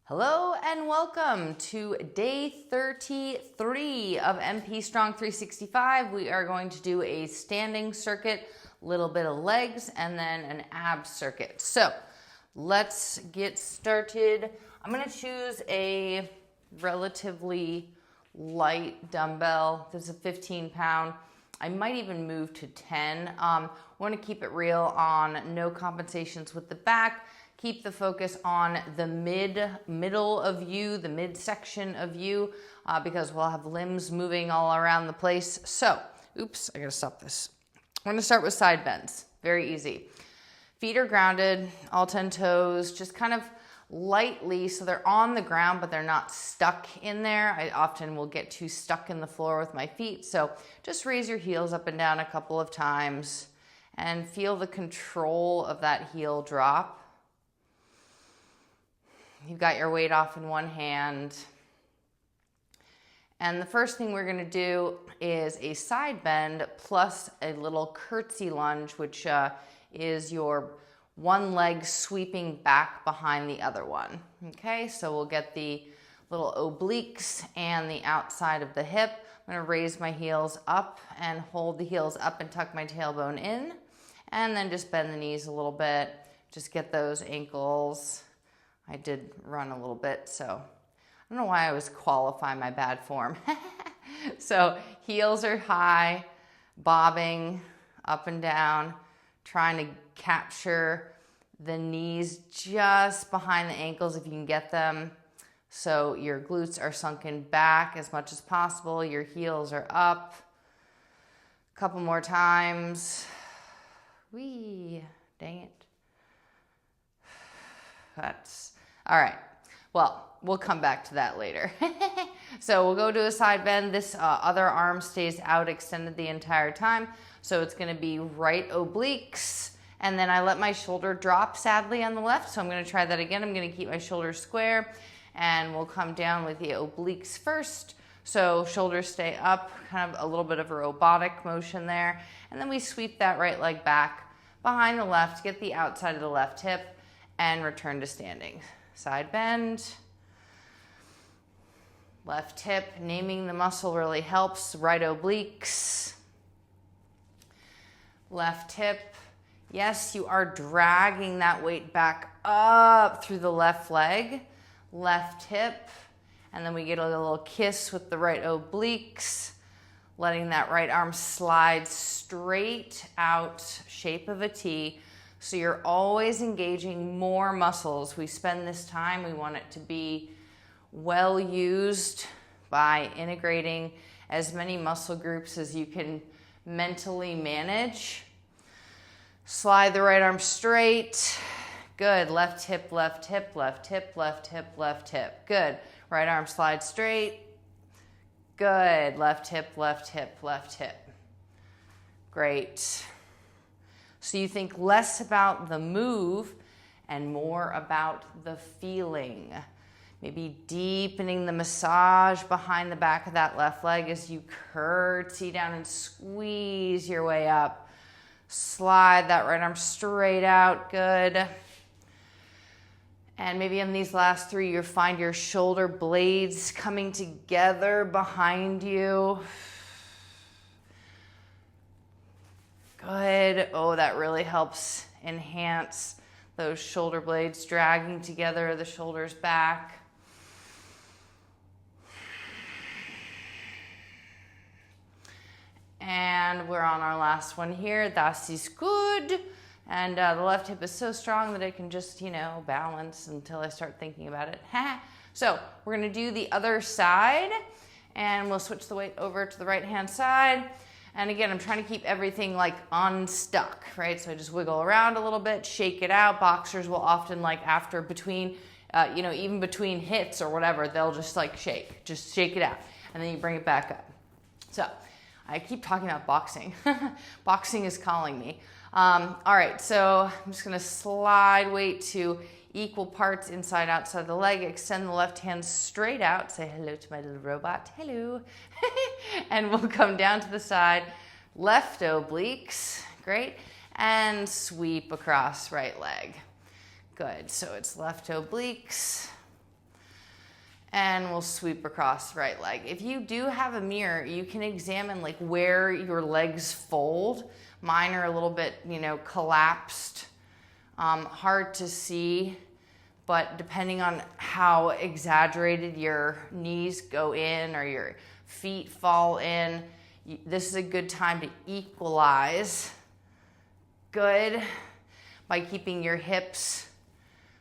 Hello and welcome to day 33 of MP Strong 365. We are going to do a standing circuit, little bit of legs, and then an ab circuit. So let's get started. I'm going to choose a relatively light dumbbell. This is a 15-pound. I might even move to 10. Want to keep it real on no compensations with the back. Keep the focus on the middle of you, the midsection of you, because we'll have limbs moving all around the place. So, oops, I gotta stop this. We're gonna start with side bends. Very easy. Feet are grounded, all 10 toes, just kind of lightly, so they're on the ground, but they're not stuck in there. I often will get too stuck in the floor with my feet, so just raise your heels up and down a couple of times and feel the control of that heel drop. You've got your weight off in one hand. And the first thing we're gonna do is a side bend plus a little curtsy lunge, which is your one leg sweeping back behind the other one. Okay, so we'll get the little obliques and the outside of the hip. I'm gonna raise my heels up and hold the heels up and tuck my tailbone in. And then just bend the knees a little bit. Just get those ankles. I did run a little bit, so I don't know why I was qualifying my bad form. So heels are high, bobbing up and down, trying to capture the knees just behind the ankles if you can get them. So your glutes are sunken back as much as possible. Your heels are up. A couple more times. Whee, dang it. That's all right. Well, we'll come back to that later. So we'll go to a side bend. This other arm stays out extended the entire time. So it's going to be right obliques. And then I let my shoulder drop sadly on the left. So I'm going to try that again. I'm going to keep my shoulders square. And we'll come down with the obliques first. So shoulders stay up, kind of a little bit of a robotic motion there. And then we sweep that right leg back behind the left, get the outside of the left hip, and return to standing. Side bend, left hip, naming the muscle really helps. Right obliques, left hip. Yes, you are dragging that weight back up through the left leg, left hip, and then we get a little kiss with the right obliques, letting that right arm slide straight out, shape of a T. So you're always engaging more muscles. We spend this time, we want it to be well used by integrating as many muscle groups as you can mentally manage. Slide the right arm straight. Good. Left hip, left hip, left hip, left hip, left hip. Good. Right arm slide straight. Good. Left hip, left hip, left hip. Great. So you think less about the move and more about the feeling. Maybe deepening the massage behind the back of that left leg as you curtsy down and squeeze your way up. Slide that right arm straight out, good. And maybe in these last three, you'll find your shoulder blades coming together behind you. Good. Oh, that really helps enhance those shoulder blades, dragging together the shoulders back. And we're on our last one here. That is good. And the left hip is so strong that it can just, balance until I start thinking about it. So we're going to do the other side, and we'll switch the weight over to the right-hand side. And again, I'm trying to keep everything like unstuck, right? So I just wiggle around a little bit, shake it out. Boxers will often between, even between hits or whatever, they'll just shake it out. And then you bring it back up. So I keep talking about boxing. Boxing is calling me. All right, so I'm just gonna slide weight to equal parts inside, outside the leg. Extend the left hand straight out. Say hello to my little robot. Hello. And we'll come down to the side. Left obliques. Great. And sweep across right leg. Good. So it's left obliques. And we'll sweep across the right leg. If you do have a mirror, you can examine like where your legs fold. Mine are a little bit, you know, collapsed, hard to see, but depending on how exaggerated your knees go in or your feet fall in, this is a good time to equalize. Good. By keeping your hips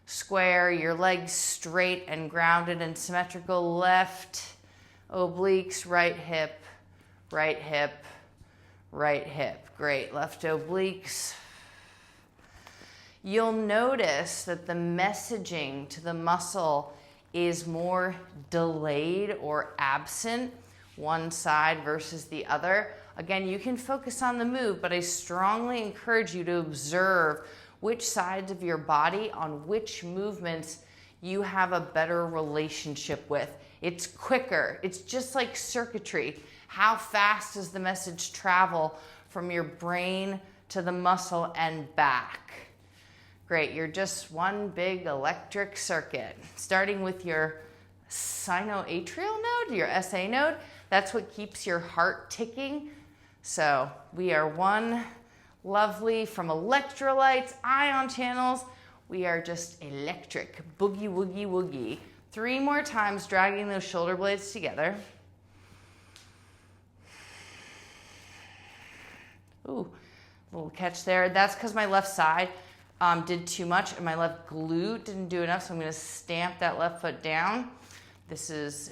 square, your legs straight and grounded and symmetrical. Left obliques, right hip, right hip, right hip. Great. Left obliques. You'll notice that the messaging to the muscle is more delayed or absent, one side versus the other. Again, you can focus on the move, but I strongly encourage you to observe which sides of your body on which movements you have a better relationship with. It's quicker. It's just like circuitry. How fast does the message travel from your brain to the muscle and back? Great, you're just one big electric circuit. Starting with your sinoatrial node, your SA node, that's what keeps your heart ticking. So we are one lovely from electrolytes, ion channels. We are just electric. Boogie, woogie, woogie. 3 more times, dragging those shoulder blades together. Ooh, little catch there. That's because my left side did too much and my left glute didn't do enough, so I'm going to stamp that left foot down. This is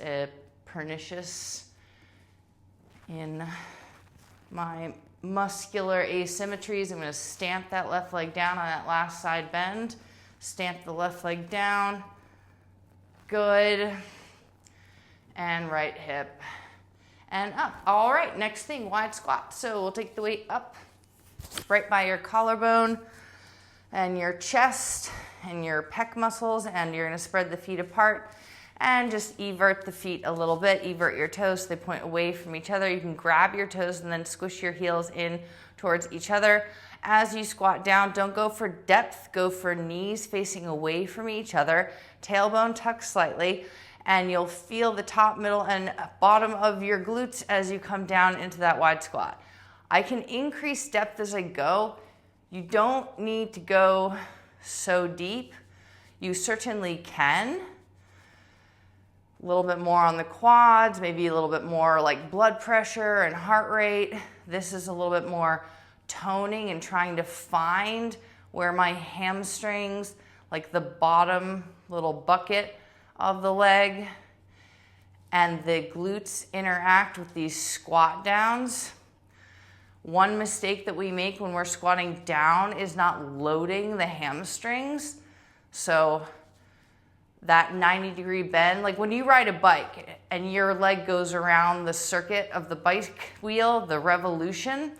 pernicious in my muscular asymmetries. I'm going to stamp that left leg down on that last side bend. Stamp the left leg down. Good. And right hip. And up. All right, next thing, wide squat. So we'll take the weight up right by your collarbone and your chest and your pec muscles, and you're going to spread the feet apart and just evert the feet a little bit. Evert your toes so they point away from each other. You can grab your toes and then squish your heels in towards each other. As you squat down, don't go for depth. Go for knees facing away from each other. Tailbone tucked slightly. And you'll feel the top, middle, and bottom of your glutes as you come down into that wide squat. I can increase depth as I go. You don't need to go so deep. You certainly can. A little bit more on the quads, maybe a little bit more like blood pressure and heart rate. This is a little bit more toning and trying to find where my hamstrings, like the bottom little bucket of the leg, and the glutes interact with these squat downs. One mistake that we make when we're squatting down is not loading the hamstrings. So that 90-degree bend, like when you ride a bike and your leg goes around the circuit of the bike wheel, the revolution,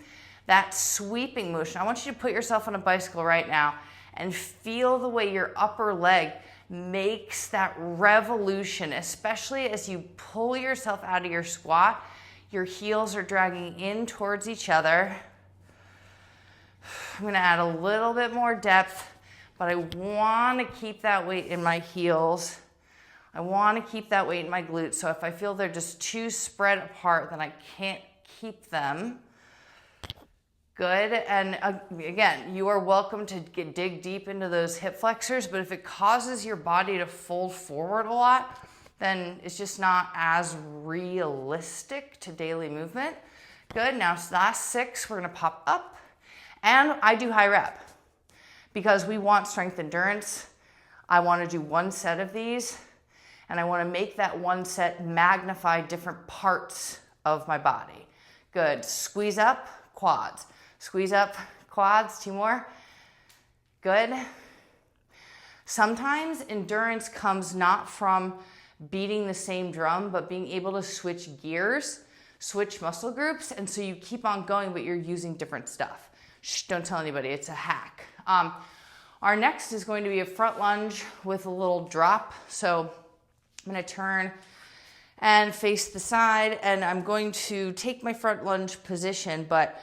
that sweeping motion. I want you to put yourself on a bicycle right now and feel the way your upper leg makes that revolution, especially as you pull yourself out of your squat. Your heels are dragging in towards each other. I'm going to add a little bit more depth, but I want to keep that weight in my heels. I want to keep that weight in my glutes. So if I feel they're just too spread apart, then I can't keep them. Good. And again, you are welcome to dig deep into those hip flexors, but if it causes your body to fold forward a lot, then it's just not as realistic to daily movement. Good. Now, last 6, we're going to pop up. And I do high rep because we want strength endurance. I want to do 1 set of these, and I want to make that 1 set magnify different parts of my body. Good. Squeeze up, quads. Squeeze up, quads. 2 more. Good. Sometimes endurance comes not from beating the same drum, but being able to switch gears, switch muscle groups, and so you keep on going, but you're using different stuff. Shh, don't tell anybody, it's a hack. Our next is going to be a front lunge with a little drop. So I'm going to turn and face the side, and I'm going to take my front lunge position, but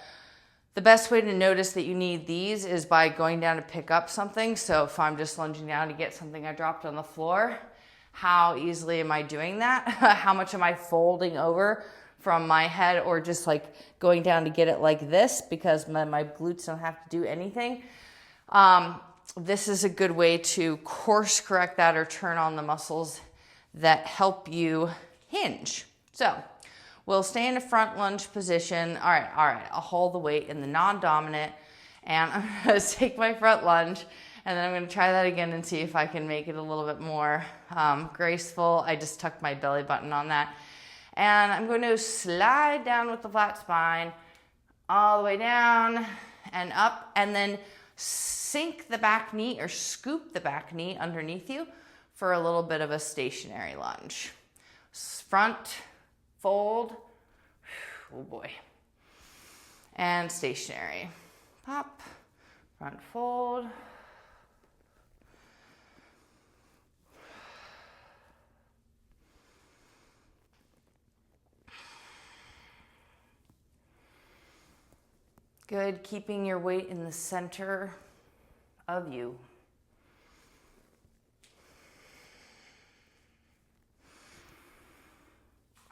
the best way to notice that you need these is by going down to pick up something. So if I'm just lunging down to get something I dropped on the floor, how easily am I doing that? How much am I folding over from my head, or just like going down to get it like this because my glutes don't have to do anything? This is a good way to course correct that or turn on the muscles that help you hinge. So we'll stay in a front lunge position. All right, I'll hold the weight in the non-dominant, and I'm gonna take my front lunge, and then I'm gonna try that again and see if I can make it a little bit more graceful. I just tucked my belly button on that. And I'm going to slide down with the flat spine, all the way down and up, and then sink the back knee or scoop the back knee underneath you for a little bit of a stationary lunge. Front, fold, oh boy, and stationary. Pop, front fold. Good, keeping your weight in the center of you.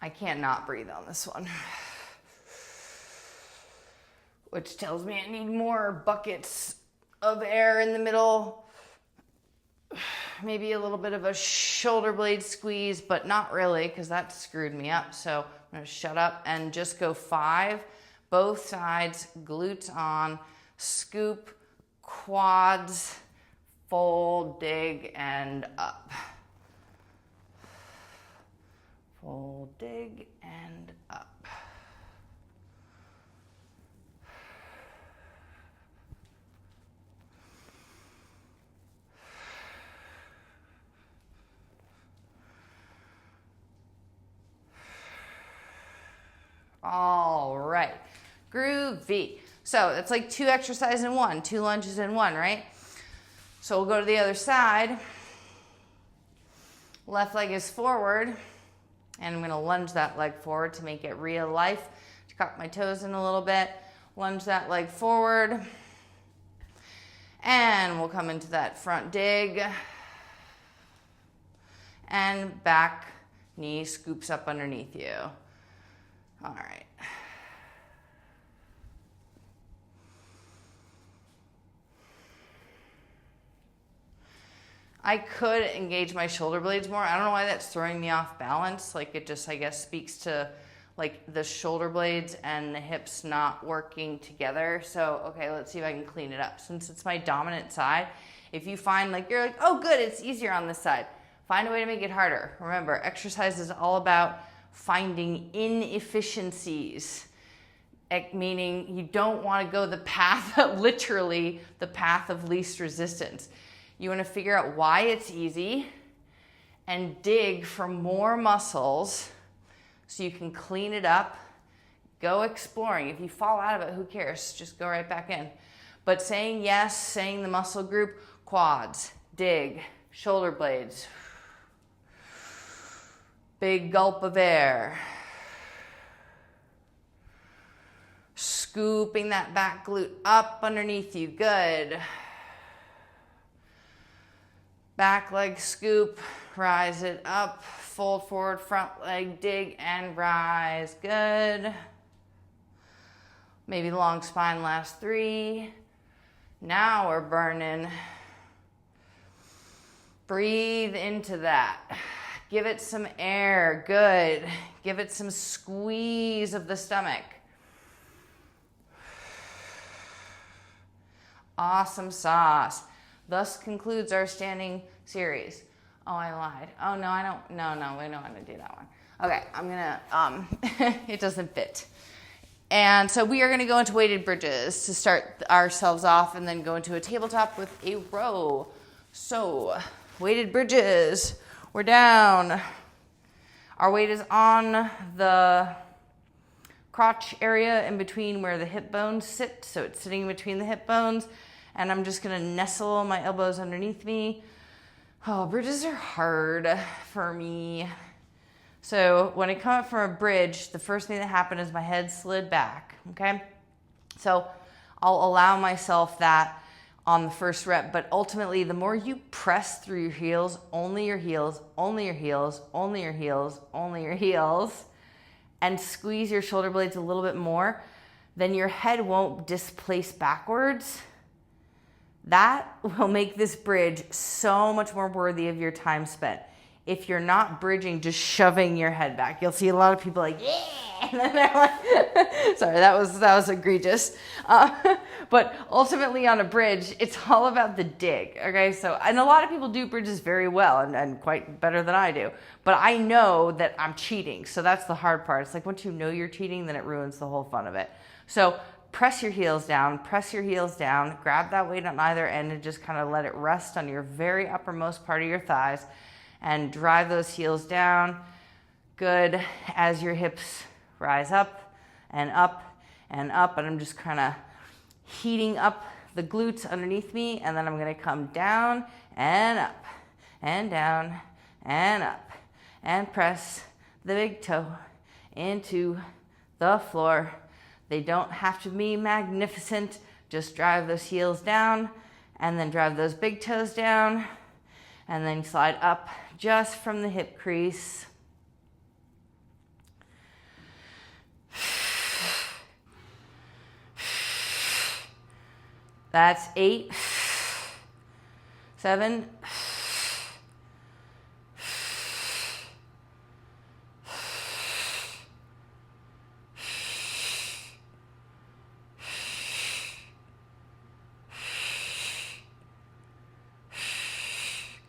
I can't not breathe on this one, which tells me I need more buckets of air in the middle. Maybe a little bit of a shoulder blade squeeze, but not really, because that screwed me up. So I'm gonna shut up and just go 5. Both sides, glutes on, scoop, quads, fold, dig, and up. Fold, dig, and up. All right. Groovy. So it's like 2 exercises in 1, 2 lunges in 1, right? So we'll go to the other side. Left leg is forward, and I'm gonna lunge that leg forward to make it real life. Tuck my toes in a little bit, lunge that leg forward, and we'll come into that front dig, and back knee scoops up underneath you. All right. I could engage my shoulder blades more. I don't know why that's throwing me off balance. Like, it just, I guess, speaks to like the shoulder blades and the hips not working together. So, okay, let's see if I can clean it up. Since it's my dominant side, if you find like, you're like, oh good, it's easier on this side, find a way to make it harder. Remember, exercise is all about finding inefficiencies. Meaning you don't want to go the path, literally the path of least resistance. You want to figure out why it's easy and dig for more muscles so you can clean it up. Go exploring. If you fall out of it, who cares? Just go right back in. But saying yes, saying the muscle group, quads, dig, shoulder blades. Big gulp of air. Scooping that back glute up underneath you. Good. Back leg scoop, rise it up, fold forward, front leg dig and rise. Good. Maybe long spine last 3. Now we're burning. Breathe into that. Give it some air. Good. Give it some squeeze of the stomach. Awesome sauce. Thus concludes our standing series. Oh, I lied. Oh, no, I don't. No, we don't want to do that one. Okay, I'm gonna, it doesn't fit. And so we are gonna go into weighted bridges to start ourselves off and then go into a tabletop with a row. So, weighted bridges, we're down. Our weight is on the crotch area in between where the hip bones sit. So it's sitting between the hip bones. And I'm just gonna nestle my elbows underneath me. Oh, bridges are hard for me. So when I come up from a bridge, the first thing that happened is my head slid back, okay? So I'll allow myself that on the first rep, but ultimately the more you press through your heels, only your heels, only your heels, only your heels, only your heels, and squeeze your shoulder blades a little bit more, then your head won't displace backwards. That will make this bridge so much more worthy of your time spent. If you're not bridging, just shoving your head back, you'll see a lot of people like, yeah, and then they're like, sorry, that was egregious. But ultimately on a bridge, it's all about the dig, okay? So, and a lot of people do bridges very well and quite better than I do, but I know that I'm cheating, so that's the hard part. It's like once you know you're cheating, then it ruins the whole fun of it. So press your heels down, grab that weight on either end and just kind of let it rest on your very uppermost part of your thighs and drive those heels down. Good. As your hips rise up and up and up, and I'm just kind of heating up the glutes underneath me, and then I'm going to come down and up and down and up and press the big toe into the floor. They don't have to be magnificent. Just drive those heels down and then drive those big toes down and then slide up just from the hip crease. That's 8, 7,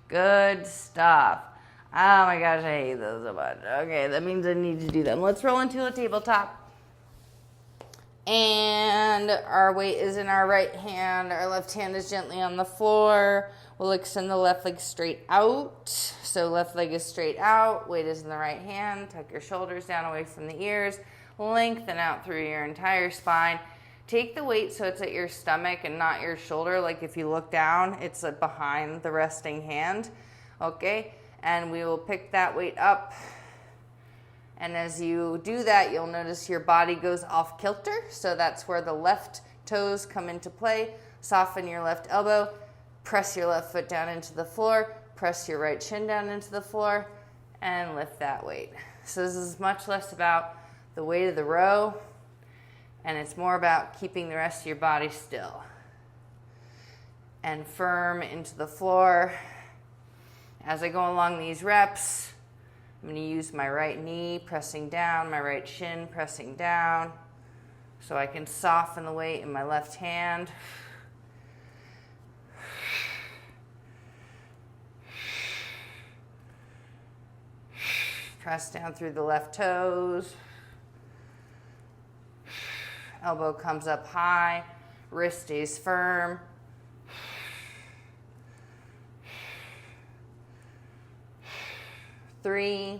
'Good stuff. Oh my gosh, I hate those so much. Okay, that means I need to do them. Let's roll into a tabletop. And our weight is in our right hand. Our left hand is gently on the floor. We'll extend the left leg straight out. So left leg is straight out. Weight is in the right hand. Tuck your shoulders down away from the ears. Lengthen out through your entire spine. Take the weight so it's at your stomach and not your shoulder. Like if you look down, it's behind the resting hand. Okay? And we will pick that weight up. And as you do that, you'll notice your body goes off kilter. So that's where the left toes come into play. Soften your left elbow. Press your left foot down into the floor. Press your right shin down into the floor. And lift that weight. So this is much less about the weight of the row. And it's more about keeping the rest of your body still. And firm into the floor. As I go along these reps, I'm going to use my right knee pressing down, my right shin pressing down, so I can soften the weight in my left hand. Press down through the left toes. Elbow comes up high, wrist stays firm. Three,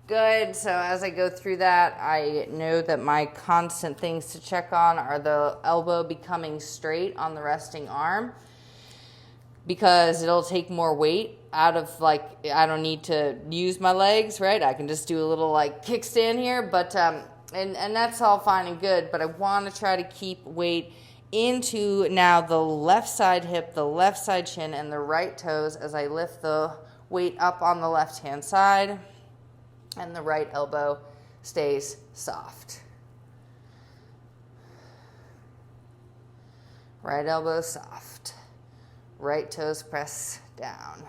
good. So as I go through that, I know that my constant things to check on are the elbow becoming straight on the resting arm, because it'll take more weight out of, like, I don't need to use my legs, right? I can just do a little like kickstand here, but and that's all fine and good, but I want to try to keep weight into now the left side hip, the left side shin, and the right toes as I lift the weight up on the left hand side, and the right elbow stays soft. Right elbow soft. Right toes press down.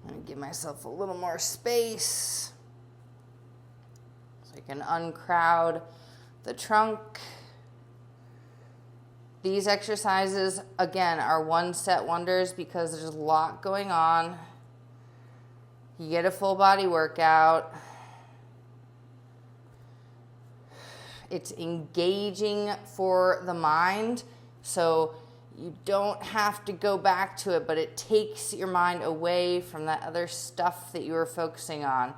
I'm going to give myself a little more space. I can uncrowd the trunk. These exercises, again, are one set wonders because there's a lot going on. You get a full body workout. It's engaging for the mind, so you don't have to go back to it, but it takes your mind away from that other stuff that you were focusing on.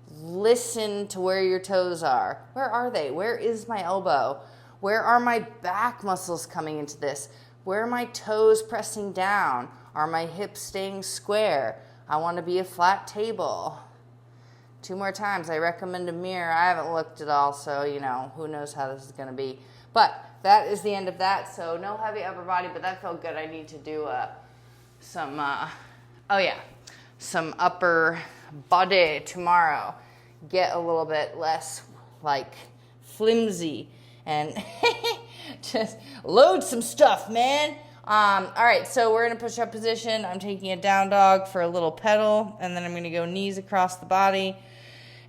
Listen to where your toes are. Where are they? Where is my elbow? Where are my back muscles coming into this? Where are my toes pressing down? Are my hips staying square? I want to be a flat table. 2 more times. I recommend a mirror. I haven't looked at all, so, you know, who knows how this is going to be. But that is the end of that. So no heavy upper body, but that felt good. I need to do some upper body tomorrow. Get a little bit less, like, flimsy and just load some stuff, man. All right, so we're in a push-up position. I'm taking a down dog for a little pedal, and then I'm going to go knees across the body,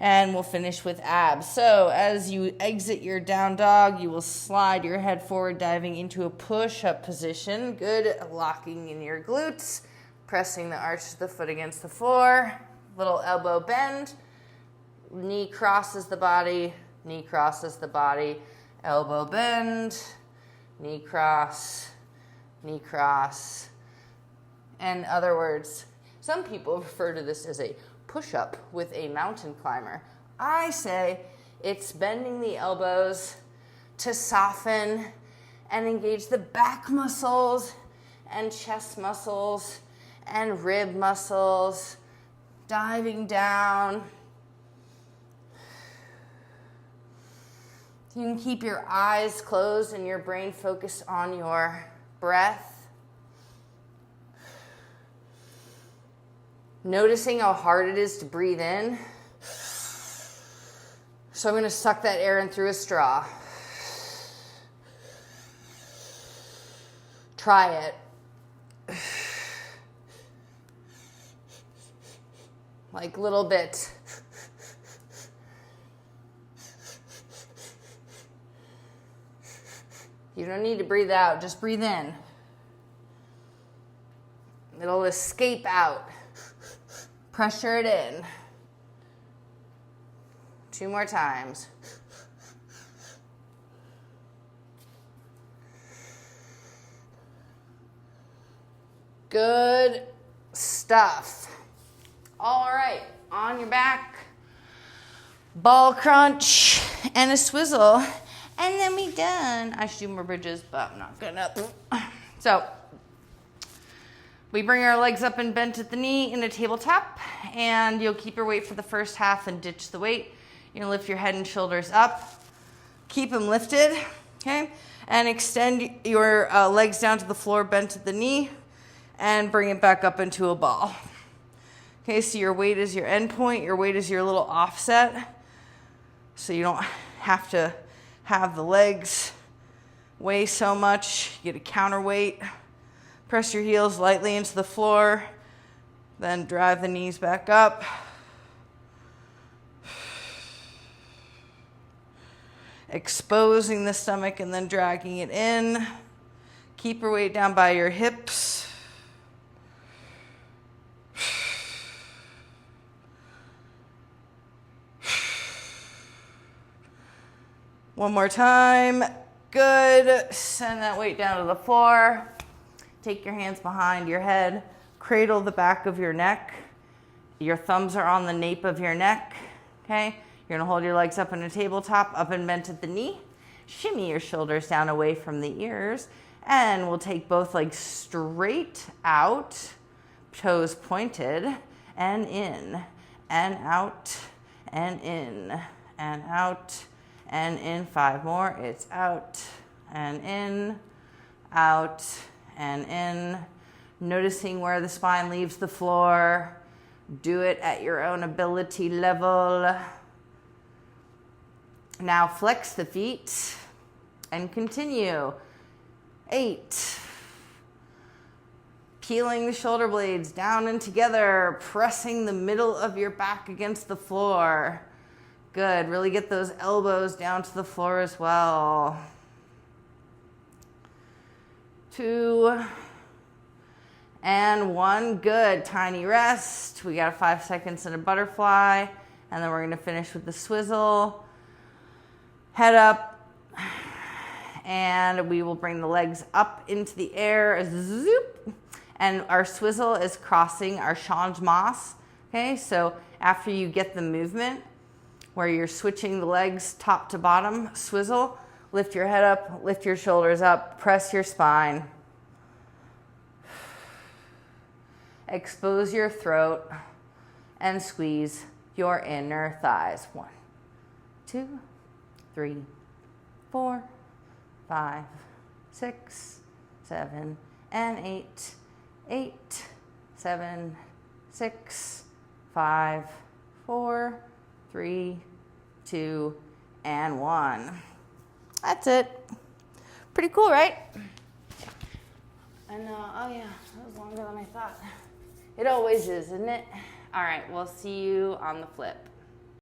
and we'll finish with abs. So as you exit your down dog, you will slide your head forward, diving into a push-up position. Good, locking in your glutes, pressing the arch of the foot against the floor. Little elbow bend. Knee crosses the body, knee crosses the body. Elbow bend, knee cross, knee cross. In other words, some people refer to this as a push-up with a mountain climber. I say it's bending the elbows to soften and engage the back muscles and chest muscles and rib muscles, diving down. You can keep your eyes closed and your brain focused on your breath. Noticing how hard it is to breathe in. So I'm going to suck that air in through a straw. Try it. Like little bit. You don't need to breathe out, just breathe in. It'll escape out. Pressure it in. 2 more times. Good stuff. All right, on your back, ball crunch and a swizzle, and then we done. I should do more bridges, but I'm not gonna. So we bring our legs up and bent at the knee in a tabletop, and you'll keep your weight for the first half and ditch the weight. You're gonna lift your head and shoulders up, keep them lifted, okay? And extend your legs down to the floor, bent at the knee, and bring it back up into a ball. Okay, so your weight is your end point, your weight is your little offset, so you don't have to have the legs weigh so much. You get a counterweight. Press your heels lightly into the floor, then drive the knees back up. Exposing the stomach and then dragging it in. Keep your weight down by your hips. One more time. Good. Send that weight down to the floor. Take your hands behind your head. Cradle the back of your neck. Your thumbs are on the nape of your neck. Okay? You're going to hold your legs up in a tabletop, up and bent at the knee. Shimmy your shoulders down away from the ears. And we'll take both legs straight out, toes pointed, and in, and out, and in, and out, and in. 5 more. It's out, and in, out, and in. Noticing where the spine leaves the floor. Do it at your own ability level. Now flex the feet and continue. 8. Peeling the shoulder blades down and together, pressing the middle of your back against the floor. Good. Really get those elbows down to the floor as well. 2 and 1. Good. Tiny rest. We got 5 seconds in a butterfly, and then we're going to finish with the swizzle. Head up, and we will bring the legs up into the air. Zoop. And our swizzle is crossing our changement. Okay, so after you get the movement where you're switching the legs top to bottom, swizzle, lift your head up, lift your shoulders up, press your spine. Expose your throat and squeeze your inner thighs. 1, 2, 3, 4, 5, 6, 7, and 8. 8, 7, 6, 5, 4, 3, 2, and 1. That's it. Pretty cool, right? And oh yeah, that was longer than I thought. It always is, isn't it? All right, we'll see you on the flip.